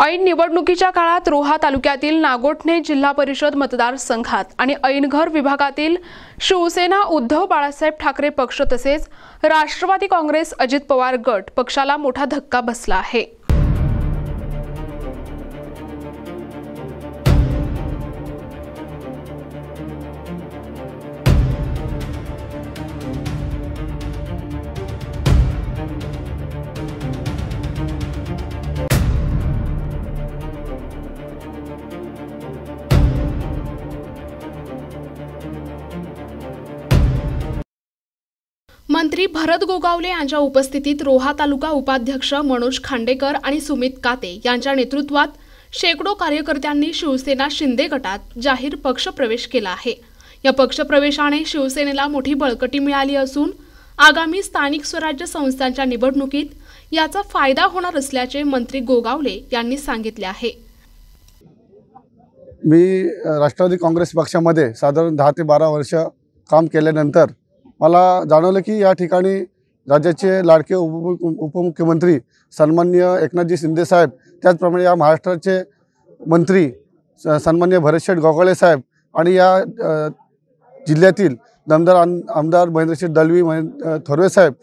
ऐन निवडणुकीच्या काळात रोहा तालुक्यातील नागोठणे जिल्हा परिषद मतदारसंघात आणि ऐनघर विभागातील शिवसेना उद्धव बाळासाहेब ठाकरे पक्ष तसेच राष्ट्रवादी काँग्रेस अजित पवार गट पक्षाला मोठा धक्का बसला आहे। मंत्री भरत गोगावले यांच्या उपस्थितीत रोहा तालुका उपाध्यक्ष मनोज खांडेकर आणि सुमित काते यांच्या नेतृत्वात शेकडो कार्यकर्त्यांनी शिवसेना शिंदे गटात जाहीर पक्षप्रवेश केला आहे। या पक्षप्रवेशाने शिवसेनेला मोठी बळकटी मिळाली असून आगामी स्थानिक स्वराज्य संस्थांच्या निवडणुकीत याचा फायदा होणार असल्याचे मंत्री गोगावले यांनी सांगितले आहे। मी राष्ट्रवादी काँग्रेस पक्षामध्ये साधारण 10 ते 12 वर्ष काम केल्यानंतर मला जाणवलं की या ठिकाणी राज्याचे लाडके उपमुख्यमंत्री सन्माननीय एकनाथजी शिंदे साहेब, त्याचप्रमाणे या महाराष्ट्राचे मंत्री सन्माननीय भरतशेठ गोगावले साहेब आणि या जिल्ह्यातील दमदार आमदार महेंद्रशेठ दळवी थोरवे साहेब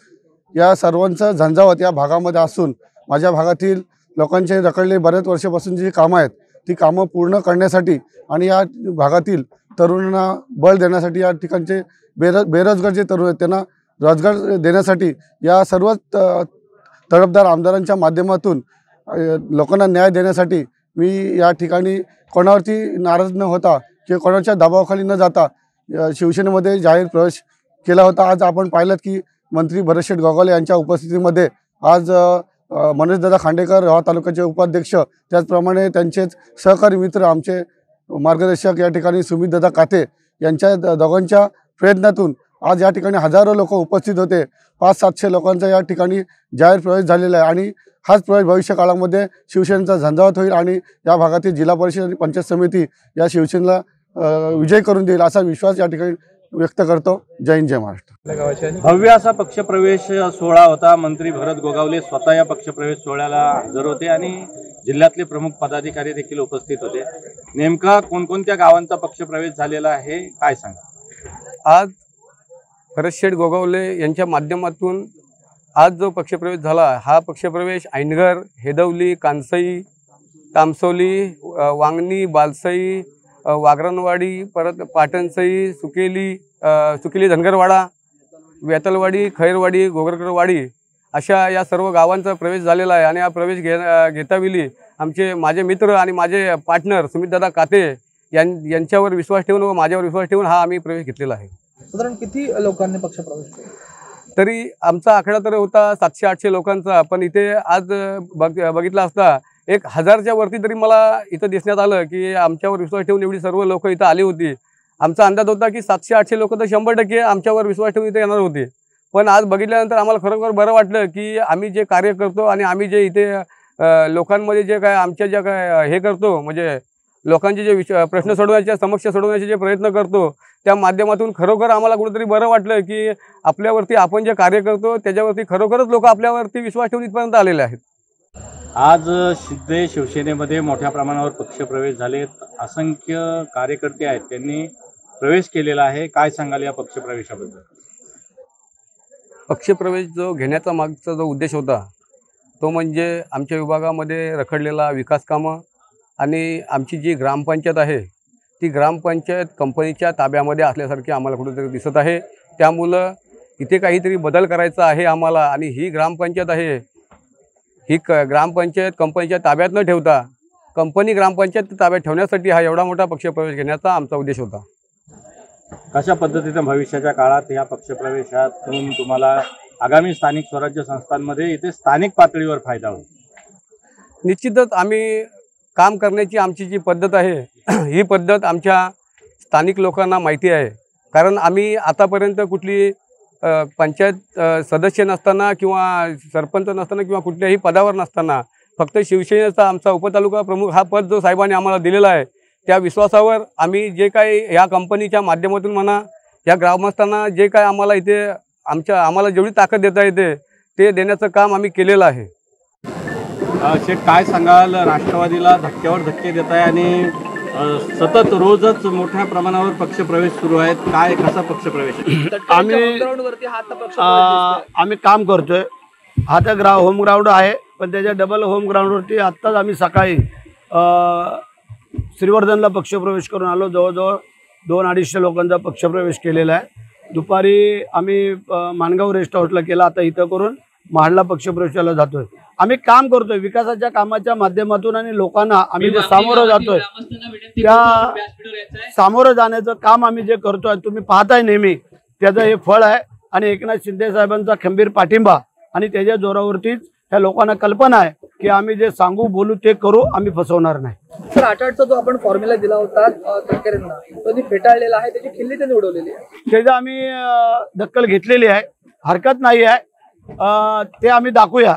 या सर्वांचं झंझावत या भागामध्ये असून माझ्या भागातील लोकांचे रखडले बऱ्याच वर्षापासून जी कामं आहेत ती कामं पूर्ण करण्यासाठी आणि या भागातील तरुणांना बळ देण्यासाठी या ठिकाणचे बेरोजगार जे तरुण आहेत त्यांना रोजगार देण्यासाठी या सर्व तडफदार आमदारांच्या माध्यमातून लोकांना न्याय देण्यासाठी मी या ठिकाणी कोणावरती नाराज न होता किंवा कोणाच्या दबावाखाली न जाता शिवसेनेमध्ये जाहीर प्रवेश केला होता। आज आपण पाहिलं की मंत्री भरतशेठ गोगावले यांच्या उपस्थितीमध्ये आज मनोजदादा खांडेकर रोहा तालुक्याचे उपाध्यक्ष, त्याचप्रमाणे त्यांचेच सहकारी मित्र आमचे मार्गदर्शक या ठिकाणी सुमितदादा काते यांच्या दोघांच्या प्रयत्नातून आज या ठिकाणी हजारो लोक उपस्थित होते। 500-700 लोकांचा या ठिकाणी जाहीर प्रवेश झालेला आहे आणि हाच प्रवेश भविष्य काळामध्ये शिवसेनेचा झंझावात होईल आणि या भागातील जिल्हा परिषद आणि पंचायत समिती या शिवसेनेला विजय करून देईल असा विश्वास या ठिकाणी व्यक्त करतो। जय हिंद, जय महाराष्ट्र। भव्य असा पक्षप्रवेश सोहळा होता। मंत्री भरत गोगावले स्वतः या पक्षप्रवेश सोहळ्याला हजर होते आणि जिल्ह्यातले प्रमुख पदाधिकारी देखील उपस्थित होते। नेमका कोणकोणत्या गावांचा पक्षप्रवेश झालेला आहे काय सांगा? आज भरतशेठ गोगावले यांच्या माध्यमातून आज जो पक्षप्रवेश झाला हा पक्षप्रवेश ऐनघर, हेदवली, कांसई, तामसोली, वांगणी, बालसई, वागरणवाडी, परत पाटणसई, सुकेली धनगरवाडा, वेतलवाडी, खैरवाडी, गोगरकरवाडी अशा या सर्व गावांचा प्रवेश झालेला आहे। आणि हा प्रवेश घेतावेळी माझे मित्र आणि माझे पार्टनर सुमितदादा काते यांच्यावर विश्वास ठेवून व माझ्यावर विश्वास ठेवून हा आम्ही प्रवेश घेतलेला आहे। साधारण किती लोकांनी पक्षप्रवेश केला? तरी आमचा आकडा तर होता 700-800 लोकांचा, पण इथे आज बघितला असता 1000च्या वरती तरी मला इथं दिसण्यात आलं की आमच्यावर विश्वास ठेवून एवढी सर्व लोक इथं आली होती। आमचा अंदाज होता की 700-800 लोक तर 100% आमच्यावर विश्वास ठेवून इथे येणार होते, पण आज बघितल्यानंतर आम्हाला खरोखर बरं वाटलं की आम्ही जे कार्य करतो आणि आम्ही जे इथे लोकांमध्ये जे काय आमच्या ज्या काय हे करतो म्हणजे लोकांचे जे प्रश्न सोडवण्याच्या समस्या सोडवण्याचे जे प्रयत्न करतो त्या माध्यमातून खरोखर आम्हाला कुठेतरी बरं वाटलं की आपल्यावरती आपण जे कार्य करतो त्याच्यावरती खरोखरच लोक आपल्यावरती विश्वास ठेवून इथपर्यंत आलेले आहेत। आज शिंदे शिवसेनेमध्ये मोठ्या प्रमाणावर पक्षप्रवेश झालेत, असंख्य कार्यकर्ते आहेत त्यांनी प्रवेश केलेला आहे, काय सांगाल या पक्षप्रवेशाबद्दल? पक्षप्रवेश जो घेण्याचा मागचा जो उद्देश होता तो म्हणजे आमच्या विभागामध्ये रखडलेला विकास कामं आणि आमची जी ग्रामपंचायत आहे ती ग्रामपंचायत कंपनीच्या ताब्यामध्ये असल्यासारखी आम्हाला कुठेतरी दिसत आहे। त्यामुळं इथे काहीतरी बदल करायचा आहे आम्हाला आणि ही ग्रामपंचायत आहे ही ग्रामपंचायत कंपनीच्या ताब्यात न ठेवता कंपनी ग्रामपंचायत ताब्यात ठेवण्यासाठी हा एवढा मोठा पक्षप्रवेश घेण्याचा आमचा उद्देश होता। कशा पद्धतीने भविष्याच्या काळात या पक्षप्रवेशातून तुम्हाला आगामी स्थानिक स्वराज्य संस्थांमध्ये इथे स्थानिक पातळीवर फायदा होईल? निश्चितच आम्ही काम करण्याची आमची जी पद्धत आहे ही पद्धत आमच्या स्थानिक लोकांना माहिती आहे, कारण आम्ही आतापर्यंत कुठली पंचायत सदस्य नसताना किंवा सरपंच नसताना किंवा कुठल्याही पदावर नसताना फक्त शिवसेनेचा आमचा उपतालुका प्रमुख हा पद जो साहेबांनी आम्हाला दिलेला आहे त्या विश्वासावर आम्ही जे काही या कंपनीच्या माध्यमातून म्हणा या ग्रामस्थांना जे काय आम्हाला इथे आम्हाला जेवढी ताकद देता येते ते देण्याचं काम आम्ही केलेलं आहे। शेठ, काय सांगाल? राष्ट्रवादीला धक्क्यावर धक्के देत आहे आणि सतत रोजच मोठ्या प्रमाणावर पक्षप्रवेश सुरू आहेत. काय कसा पक्षप्रवेश आहे? आम्ही काम करतोय. हा तर होम ग्राउंड आहे, पण त्याच्या डबल होम ग्राउंडवरती आत्ताच आम्ही सकाळी श्रीवर्धनला पक्षप्रवेश करून आलो. जवळजवळ 200-250 लोकांचा पक्षप्रवेश केलेला आहे. दुपारी आम्ही माणगाव रेस्ट हाऊसला केला. आता इथं करून महाडला पक्षप्रवेशाला जातोय. आम्ही काम करतोय विकासाच्या कामाच्या माध्यमातून आणि लोकांना आम्ही जे सामोरं जातोय त्या सामोरं जाण्याचं काम आम्ही जे करतोय तुम्ही पाहताय नेहमी, त्याचं हे फळ आहे. आणि एकनाथ शिंदे साहेबांचा खंबीर पाठिंबा आणि त्याच्या जोरावरतीच ह्या लोकांना कल्पना आहे की आम्ही जे सांगू बोलू ते करू, आम्ही फसवणार नाही. सर, 8-8चा जो आपण फॉर्म्युला दिला होता तटकरेंना, तो फेटाळलेला आहे, त्याची खिल्ली त्यांनी उडवलेली आहे. त्याचं आम्ही दखल घेतलेली आहे, हरकत नाही आहे. ते आम्ही दाखवूया.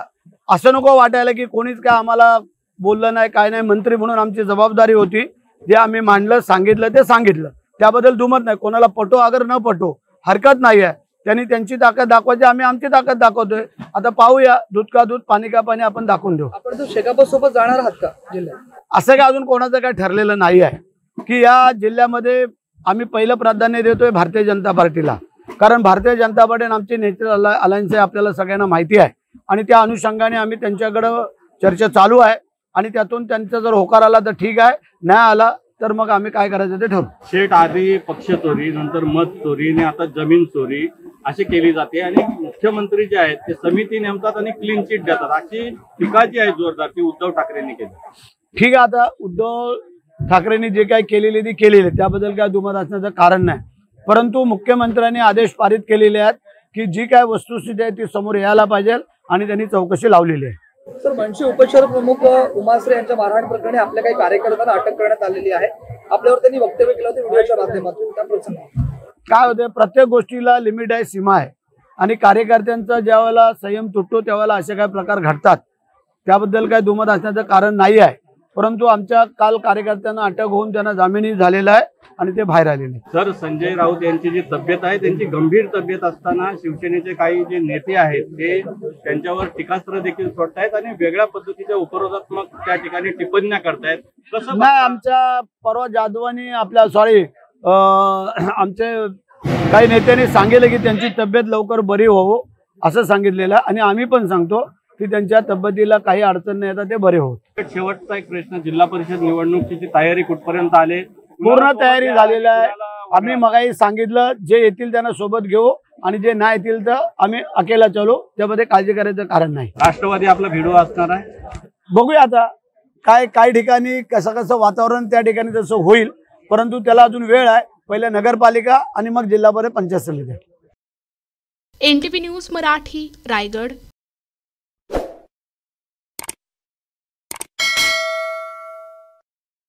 असं नको वाटायला की कोणीच काय आम्हाला बोललं नाही, काय नाही. मंत्री म्हणून आमची जबाबदारी होती, जे आम्ही मांडलं, सांगितलं ते सांगितलं. त्याबद्दल दुमत नाही. कोणाला पटो अगर न पटो हरकत नाही आहे. त्यांनी त्यांची ताकद दाखवायची, आम्ही आमची ताकद दाखवतोय. आता पाहूया, दूध का दूध पाणी का पाणी आपण दाखवून देऊ. आपण तो शेकापत सोबत जाणार आहात का जिल्ह्यात? असं काय अजून कोणाचं काय ठरलेलं नाही आहे की या जिल्ह्यामध्ये आम्ही पहिलं प्राधान्य देतोय भारतीय जनता पार्टीला. कारण भारतीय जनता पार्टी आमची नॅचरल अलायन्स आहे, आपल्याला सगळ्यांना माहिती आहे. आणि त्या अनुषंगाने आम्ही त्यांच्याकडं चर्चा चालू आहे आणि त्यातून त्यांचा जर होकार आला तर ठीक आहे, नाही आला तर मग आम्ही काय करायचं ते ठरवू. शेठ, आधी पक्ष चोरी, नंतर मत चोरी आणि आता जमीन चोरी अशी केली जाते आणि मुख्यमंत्री जे आहेत ते समिती नेमतात आणि क्लीन चिट देतात, अशी टीका जी आहे जोरदार ती उद्धव ठाकरेंनी केली. ठीक आहे, आता उद्धव ठाकरेंनी जे काही केलेली ती केलेली, त्याबद्दल काय दुमत असण्याचं कारण नाही. परंतु मुख्यमंत्र्यांनी आदेश पारित केलेले आहेत की जी काय वस्तुस्थिती आहे ती समोर यायला पाहिजे आणि त्यांनी चौकशी लावलेली आहे. सर, मनसे उपशहर प्रमुख उमाश्रे यांच्या मारहाण प्रकरणी आपल्या काही कार्यकर्त्यांना अटक करण्यात आलेली आहे. आपल्यावर त्यांनी वक्तव्य केलं होतं व्हिडिओच्या माध्यमातून. त्या प्रसंगी काय होते, प्रत्येक गोष्टीला लिमिट आहे, सीमा आहे. आणि कार्यकर्त्यांचा ज्यावेळेला संयम तुटतो त्यावेळेला असे काही प्रकार घडतात. त्याबद्दल काही दुमत असण्याचं कारण नाही आहे. परंतु आमच्या काल कार्यकर्त्यांना अटक होऊन त्यांना जामीनही झालेला आहे आणि ते बाहेर आलेले. सर, संजय राऊत यांची जी तब्येत आहे त्यांची गंभीर तब्येत असताना शिवसेनेचे काही जे नेते आहेत ते त्यांच्यावर टीकास्त्र देखील सोडतायत आणि वेगळ्या पद्धतीच्या उपरोधात्मक त्या ठिकाणी टिप्पण्या करतायत. कसं नाही, आमच्या परवा जाधवांनी आपल्या आमचे काही नेत्यांनी सांगितलं की त्यांची तब्येत लवकर बरी व्हावं असं सांगितलेलं आणि आम्ही पण सांगतो की त्यांच्या तब्येतीला काही अडचण नाही येतात, ते बरे होत. शेवटचा एक प्रश्न, जिल्हा परिषद निवडणुकीची तयारी कुठपर्यंत आले? पूर्ण तयारी झालेली आहे. आम्ही मगाही सांगितलं, जे येतील त्यांना सोबत घेऊ आणि जे नाही येतील तर आम्ही अकेला चालू, त्यामध्ये काळजी करायचं कारण नाही. राष्ट्रवादी आपला व्हिडिओ असणार आहे, बघूया आता काही ठिकाणी कसं वातावरण त्या ठिकाणी तसं होईल. परंतु त्याला अजून वेळ आहे. पहिले नगरपालिका आणि मग जिल्हा परिषद पंचायत समिती. NTV news Marathi, Raigad.